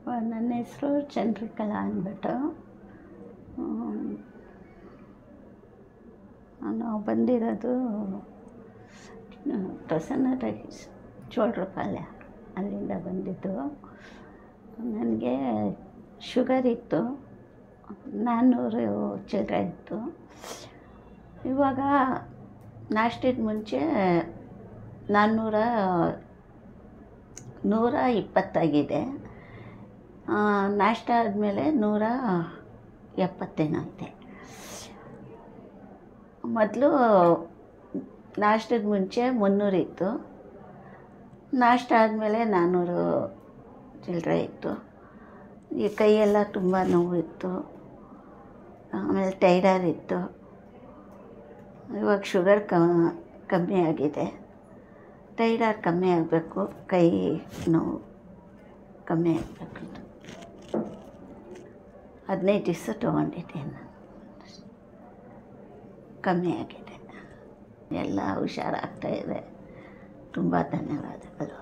ನನ್ನ ಹೆಸರು ಚಂದ್ರಕಲಾ ಅಂದ್ಬಿಟ್ಟು. ನಾವು ಬಂದಿರೋದು ಪ್ರಸನ್ನ ರೈಸ್ ಚೋಳ್ರಪಾಳ್ಯ, ಅಲ್ಲಿಂದ ಬಂದಿದ್ದು. ನನಗೆ ಶುಗರ್ ಇತ್ತು, 400 ಚಿಲ್ಲರೆ ಇತ್ತು. ಇವಾಗ ನಾಷ್ಟದ ಮುಂಚೆ 120 ಆಗಿದೆ. ನಾಷ್ಟ ಆದಮೇಲೆ 170 ಐತೆ. ಮೊದಲು ನಾಷ್ಟದ ಮುಂಚೆ 300 ಇತ್ತು, ನಾಷ್ಟ ಆದಮೇಲೆ 400 ಚಿಲ್ಲರೆ ಇತ್ತು. ಈ ಕೈಯೆಲ್ಲ ತುಂಬ ನೋವಿತ್ತು, ಆಮೇಲೆ ಟೈರ್ಡ್ ಇತ್ತು. ಇವಾಗ ಶುಗರ್ ಕಮ್ಮಿ ಆಗಿದೆ. ಟೈರ್ಡ್ ಕಮ್ಮಿ ಆಗಬೇಕು, ಕೈ ನೋವು ಕಮ್ಮಿ ಆಗಬೇಕು. 15 ದಿವಸ ತೊಗೊಂಡಿದ್ದೀನಿ ನಾನು, ಕಮ್ಮಿ ಆಗಿದೆ. ಎಲ್ಲ ಹುಷಾರಾಗ್ತಾಯಿದೆ. ತುಂಬ ಧನ್ಯವಾದಗಳು.